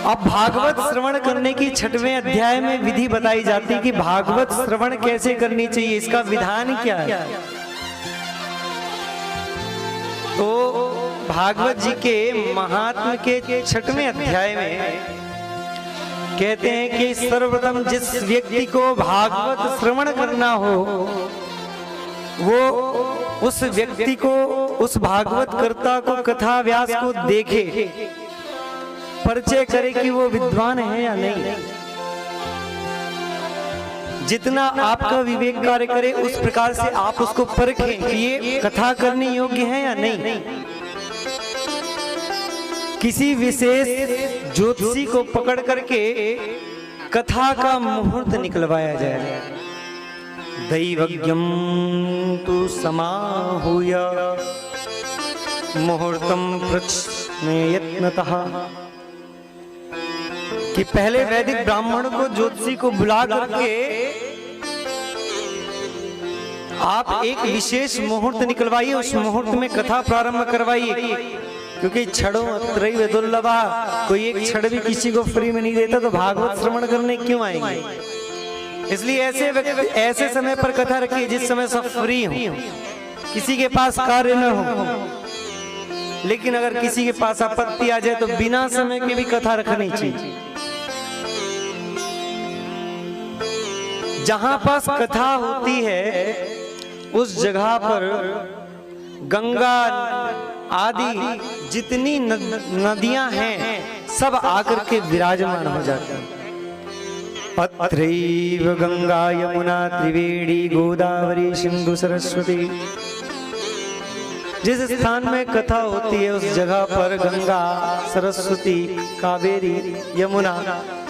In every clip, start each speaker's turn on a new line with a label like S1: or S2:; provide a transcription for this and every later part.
S1: अब भागवत श्रवण करने की 6वें अध्याय में विधि बताई जाती कि भागवत श्रवण कैसे करनी चाहिए, इसका विधान क्या है। तो भागवत जी के महात्म के 6वें अध्याय में कहते हैं कि सर्वप्रथम जिस व्यक्ति को भागवत श्रवण करना हो वो उस व्यक्ति को, उस भागवत कर्ता को, कथा व्यास को देखे, परिचय करे कि वो विद्वान है या नहीं। जितना आपका विवेक कार्य करे उस प्रकार से आप उसको परखें कि ये कथा करने योग्य है या नहीं। किसी विशेष ज्योतिषी को पकड़ करके कथा का मुहूर्त निकलवाया जाए। दैवज्ञं तु समाहूय मुहूर्तम प्रश्नयत्नतः, कि पहले वैदिक ब्राह्मण को, ज्योतिषी को बुला करके आप एक विशेष मुहूर्त निकलवाइए, उस मुहूर्त में कथा प्रारंभ करवाइए। क्योंकि क्षणों अत्रैव दुर्लभा, कोई एक क्षण भी किसी को फ्री में नहीं देता, तो भागवत श्रवण करने क्यों आएंगे। इसलिए ऐसे समय पर कथा रखिए जिस समय सब फ्री हो, किसी के पास कार्य न हो। लेकिन अगर किसी के पास आपत्ति आ जाए तो बिना समय के भी कथा रखनी चाहिए। जहां पास कथा होती है उस जगह पर गंगा आदि जितनी नदियां हैं सब आकर के विराजमान हो जाती हैं। अत्रैव गंगा यमुना त्रिवेणी गोदावरी सिंधु सरस्वती। जिस स्थान में कथा होती है उस जगह पर गंगा, सरस्वती, कावेरी, यमुना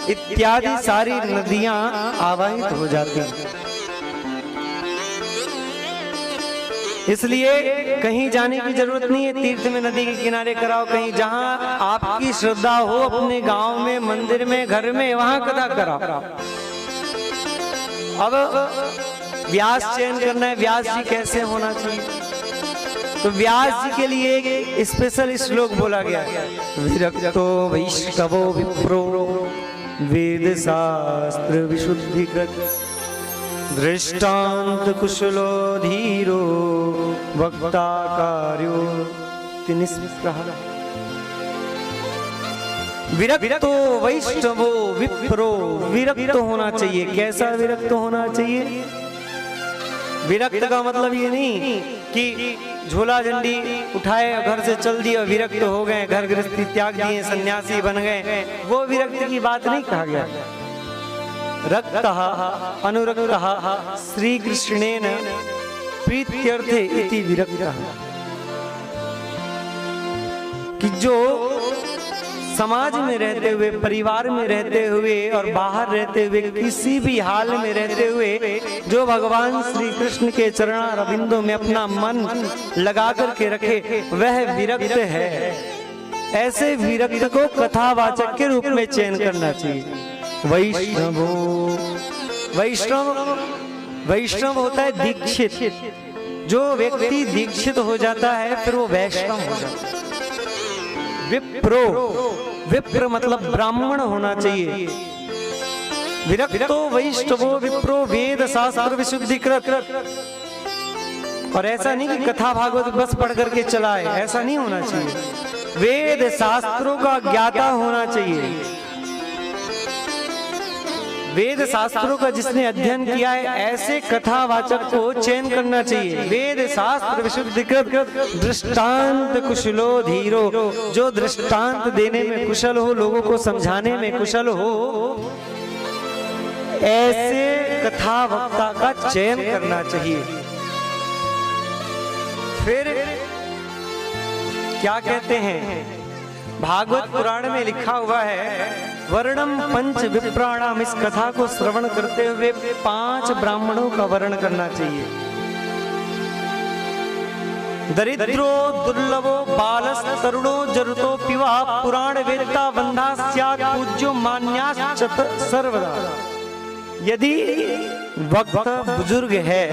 S1: इत्यादि सारी नदियां आवाहित हो जाती हैं। इसलिए कहीं जाने की जरूरत नहीं है, तीर्थ में नदी के किनारे कराओ, कहीं जहां आपकी श्रद्धा हो, अपने गांव में, मंदिर में, घर में, वहां कथा कराओ। अब व्यास चयन करना है, व्यास जी कैसे होना चाहिए, तो व्यास जी के लिए एक स्पेशल श्लोक बोला गया। विरक्तो वैष्णवो विप्रो वेद शास्त्र विशुद्धिकृत दृष्टांत कुशलो धीरो वक्ता कार्यो तिनिस्प्रह। विरक्तो वैष्णवो विप्रो, विरक्त होना चाहिए। कैसा विरक्त होना चाहिए? विरक्त का मतलब ये नहीं कि झोला झंडी उठाए घर से चल दिए, विरक्त हो गए, घर गृहस्थी त्याग दिए, सन्यासी बन गए, वो विरक्त की बात नहीं कहा गया। रक्तः अनुरक्तः श्री कृष्णेन प्रीत्यर्थे इति विरक्तः, कि जो समाज में रहते हुए, परिवार में रहते हुए और बाहर रहते हुए, किसी भी हाल में रहते हुए जो भगवान श्री कृष्ण के चरणारविंदों में अपना मन लगा करके रखे वह विरक्त है। ऐसे विरक्त को कथावाचक के रूप में चयन करना चाहिए। वैष्णवो, वैष्णव होता है दीक्षित। जो व्यक्ति दीक्षित हो जाता है फिर वो वैष्णव हो जाता है। विप्रो, विप्र मतलब ब्राह्मण होना चाहिए। विरक्तो वैष्णवो विप्रो वेद शास्त्र विशुद्धिकृत। और ऐसा नहीं कि कथा भागवत बस पढ़ करके चलाए, ऐसा नहीं होना चाहिए। वेद शास्त्रों का ज्ञाता होना चाहिए। वेद शास्त्रों का जिसने अध्ययन किया है ऐसे कथावाचक को चयन करना चाहिए। वेद शास्त्र विशुद्धिकृत दृष्टांत कुशलो धीरो, जो दृष्टांत देने में कुशल हो, लोगों को समझाने में कुशल हो, ऐसे कथावक्ता का चयन करना चाहिए। फिर क्या कहते हैं, भागवत पुराण में लिखा हुआ है वर्णम पंच विप्राणाम। इस कथा को श्रवण करते हुए 5 ब्राह्मणों का वर्ण करना चाहिए। दरिद्रो दुर्लभो बालस तरुणो जरुतो पिवा पुराण वेत्ता बंधा स्यात् पूज्यो मान्याश्च सर्वदा। यदि वक्त बुजुर्ग है,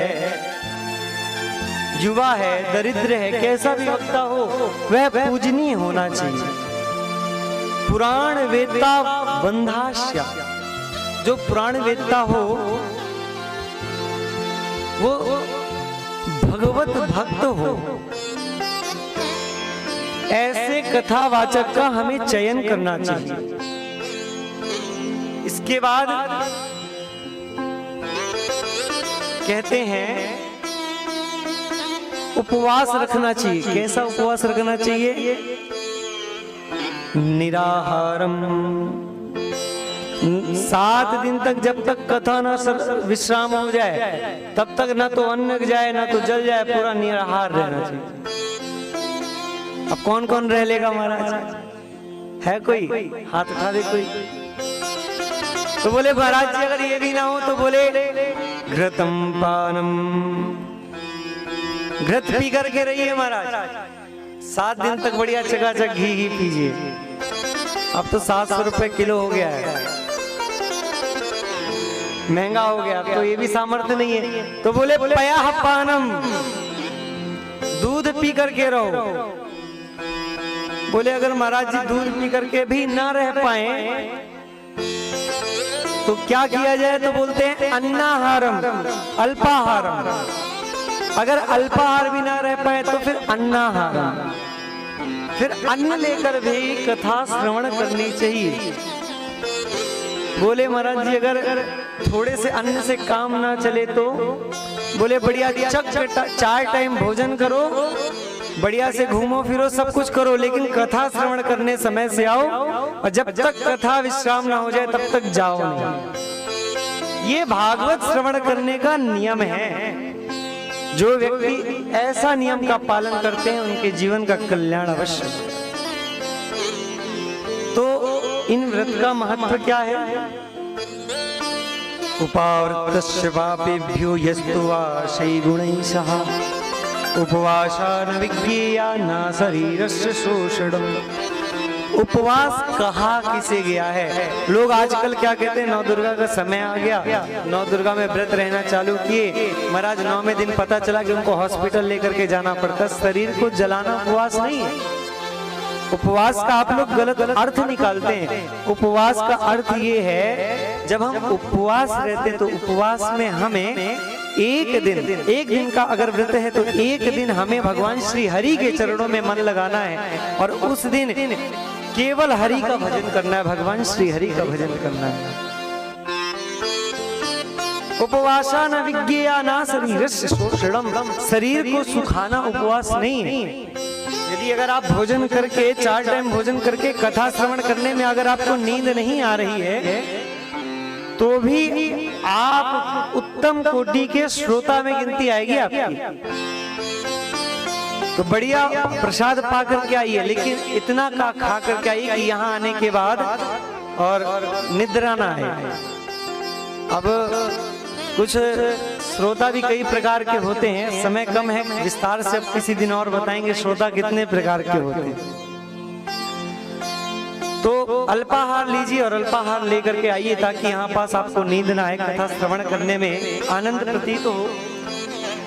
S1: युवा है, दरिद्र है, कैसा भी वक्ता हो वह पूजनीय होना चाहिए। पुराण वेत्ता बंधाश्या, जो पुराण वेत्ता हो वो भगवत भक्त हो, ऐसे कथावाचक का हमें चयन करना चाहिए। इसके बाद कहते हैं उपवास रखना चाहिए। कैसा उपवास रखना चाहिए? निराहारम, 7 दिन तक, जब तक कथा ना विश्राम हो जाए तब तक ना तो अन्न जाए ना तो जल जाए, पूरा निराहार रहना चाहिए। अब कौन कौन रह लेगा महाराज? है कोई? हाथ उठा दे कोई। तो बोले महाराज जी अगर ये भी ना हो तो बोले घृतम पानम, घृत पी करके रहिए महाराज, 7 दिन तक बढ़िया चकाचक घी पीजिए। अब तो 700 रुपए किलो हो गया है, महंगा हो गया, तो ये भी सामर्थ्य नहीं है। तो बोले पयाह पानम, दूध पी करके रहो। बोले अगर महाराज जी दूध पी करके भी ना रह पाए तो क्या किया जाए? तो बोलते हैं अन्नाहारम, अल्पाहारम। अगर अल्पाहार भी ना रह पाए तो फिर अन्नाहारम, फिर अन्न लेकर भी कथा श्रवण करनी चाहिए। बोले महाराज जी अगर थोड़े से अन्न से काम ना चले तो बोले बढ़िया 4 टाइम भोजन करो, बढ़िया से घूमो फिरो, सब कुछ करो, लेकिन कथा श्रवण करने समय से आओ, और जब तक कथा विश्राम ना हो जाए तब तक जाओ नहीं। ये भागवत श्रवण करने का नियम है। जो व्यक्ति ऐसा नियम का पालन करते हैं उनके जीवन का कल्याण अवश्य। तो इन व्रत का महत्व क्या है? उपावृतस्य पापेभ्यो यस्तु वा शै गुणैः उपवासान विज्ञेया न शरीरस्य शोषणम्। उपवास कहा किसे गया है? लोग आजकल क्या कहते हैं, 9 दुर्गा का समय आ गया, 9 दुर्गा में व्रत रहना चालू किए। महाराज 9वें दिन पता चला कि उनको हॉस्पिटल लेकर के जाना पड़ता। शरीर को जलाना उपवास नहीं है। उपवास का आप लोग गलत अर्थ निकालते हैं। उपवास का अर्थ ये है, जब हम उपवास रहते तो उपवास में हमें एक दिन का अगर व्रत है तो एक दिन हमें भगवान श्री हरि के चरणों में मन लगाना है, और उस दिन केवल हरि का भजन करना है, भगवान श्री हरि का भजन करना है। उपवासान विज्ञेया न शरीरस्य शोषणम्, शरीर को सुखाना उपवास नहीं है। यदि अगर आप भोजन करके 4 टाइम भोजन करके कथा श्रवण करने में अगर आपको नींद नहीं आ रही है तो भी आप उत्तम कोटि के श्रोता में गिनती आएगी आपकी। तो बढ़िया प्रसाद पा करके आइए, लेकिन इतना का खा करके आइए कि यहाँ आने के बाद और निद्रा ना है। अब कुछ श्रोता भी कई प्रकार के होते हैं, समय कम है, विस्तार से अब किसी दिन और बताएंगे श्रोता कितने प्रकार के होते हैं। तो अल्पाहार लीजिए और अल्पाहार लेकर के आइए ताकि यहाँ पास आपको नींद ना आए, कथा श्रवण करने में आनंद प्रतीत हो।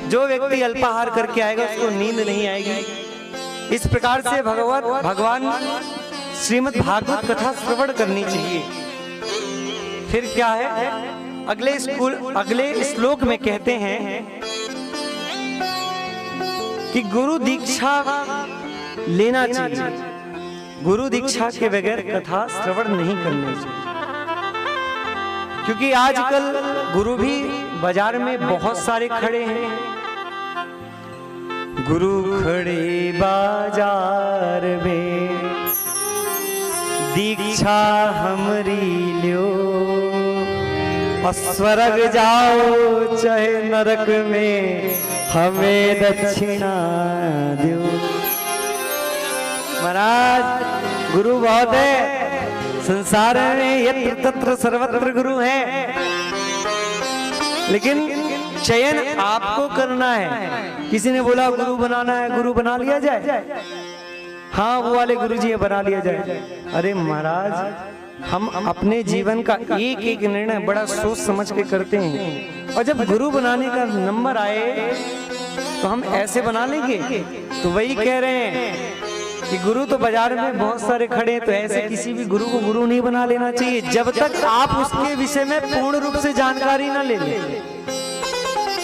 S1: जो व्यक्ति अल्पाहार करके आएगा उसको नींद नहीं आएगी। इस प्रकार से भगवान श्रीमद् भागवत कथा श्रवण करनी चाहिए। फिर क्या है, अगले श्लोक में कहते हैं कि गुरु दीक्षा लेना चाहिए। गुरु दीक्षा के बगैर कथा श्रवण नहीं करना चाहिए, क्योंकि आजकल गुरु भी बाजार में बहुत सारे खड़े हैं। गुरु खड़े बाजार में, दीक्षा हमरी ल्यो, और स्वर्ग जाओ चाहे नरक में, हमें दक्षिणा दो। महाराज गुरु बहुत है संसार में, यत्र तत्र सर्वत्र गुरु है, लेकिन चयन आपको करना है। किसी ने बोला गुरु बनाना है, गुरु बना लिया जाए, हाँ वो वाले गुरु जी बना लिया जाए। अरे महाराज हम अपने जीवन का एक एक निर्णय बड़ा सोच समझ के करते हैं, और जब गुरु बनाने का नंबर आए तो हम ऐसे बना लेंगे। तो वही कह रहे हैं कि गुरु तो बाजार में बहुत सारे खड़े हैं, तो ऐसे किसी भी गुरु को गुरु नहीं बना लेना चाहिए जब तक आप उसके विषय में पूर्ण रूप से जानकारी ना ले लें,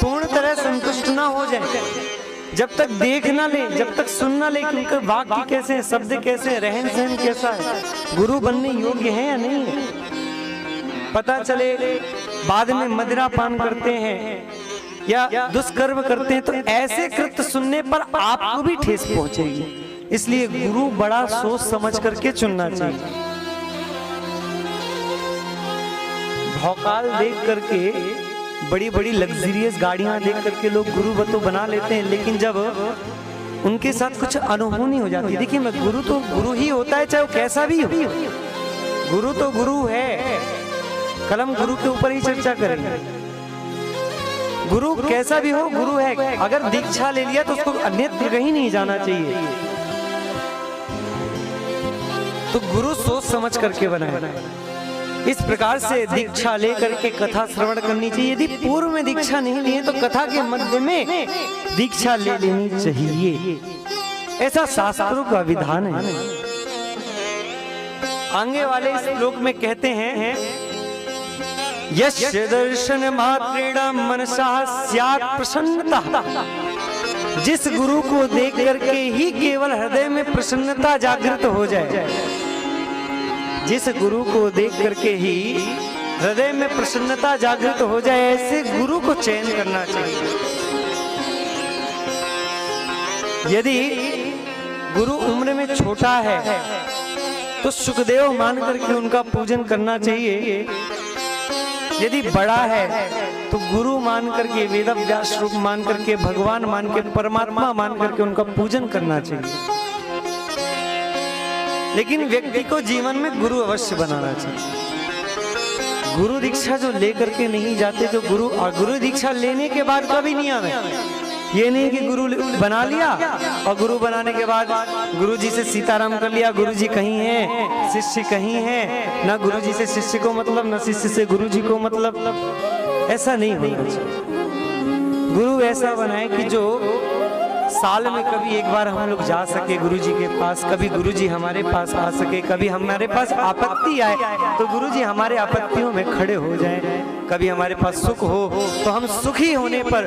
S1: पूर्ण तरह संतुष्ट ना हो जाए, जब तक देख ना ले, जब तक सुन ना ले कि उनके वाक्य कैसे हैं, शब्द कैसे हैं, रहन सहन कैसा है, गुरु बनने योग्य है या नहीं है। पता चले बाद में मदिरा पान करते हैं या दुष्कर्म करते हैं, तो ऐसे कृत्य सुनने पर आपको भी ठेस पहुंचेगी। इसलिए गुरु बड़ा सोच समझ करके चुनना चाहिए। भौकाल देख करके, बड़ी बड़ी लग्जरियस गाड़ियां देख करके लोग गुरु तो बना लेते हैं, लेकिन जब उनके साथ कुछ अनहोनी हो जाती है, देखिए मैं गुरु तो गुरु ही होता है, चाहे वो कैसा भी हो, गुरु तो गुरु है। कलम गुरु के ऊपर ही चर्चा करेंगे। गुरु कैसा भी हो गुरु है। अगर दीक्षा ले लिया तो उसको अन्यत्र कहीं नहीं जाना चाहिए। तो गुरु सोच समझ करके बनाए। इस प्रकार से दीक्षा लेकर के कथा श्रवण करनी चाहिए। यदि पूर्व में दीक्षा नहीं ली है तो कथा के मध्य में दीक्षा ले लेनी चाहिए, ऐसा शास्त्रों का विधान है। आगे वाले श्लोक में कहते हैं, यस्य दर्शन मात्रेण मनसा स्यात् प्रसन्नता। जिस गुरु को देख करके ही केवल हृदय में प्रसन्नता जागृत हो जाए, जिस गुरु को देख करके ही हृदय में प्रसन्नता जागृत हो जाए, ऐसे गुरु को चयन करना चाहिए। यदि गुरु उम्र में छोटा है तो सुखदेव मान करके उनका पूजन करना चाहिए। यदि बड़ा है तो गुरु मान करके, वेद व्यास रूप मान करके, भगवान मान के, परमात्मा मान करके उनका पूजन करना चाहिए। लेकिन व्यक्ति को जीवन में गुरु अवश्य बनाना चाहिए। गुरु दीक्षा जो लेकर के नहीं जाते, जो गुरु दीक्षा लेने के बाद कभी नहीं आवे। ये नहीं कि गुरु बना लिया और गुरु बनाने के बाद गुरु जी से सीताराम कर लिया, गुरु जी कहीं हैं, शिष्य कहीं हैं, ना गुरु जी से शिष्य को मतलब, ना शिष्य से गुरु जी को मतलब। ऐसा नहीं होना चाहिए। गुरु ऐसा बनाए कि जो साल में कभी एक बार हम लोग जा सके गुरु जी के पास, कभी गुरु जी हमारे पास आ सके, कभी हमारे पास आपत्ति आए तो गुरु जी हमारे आपत्तियों में खड़े हो जाएं, कभी हमारे पास सुख हो तो हम सुखी होने पर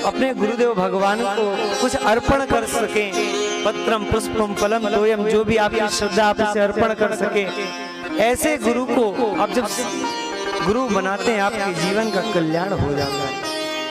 S1: अपने गुरुदेव भगवान को कुछ अर्पण कर सके। पत्रम पुष्पम फलम तोयम, जो भी आपकी श्रद्धा आप इसे अर्पण कर सके। ऐसे गुरु को आप जब गुरु बनाते हैं आपके जीवन का कल्याण हो जाता है।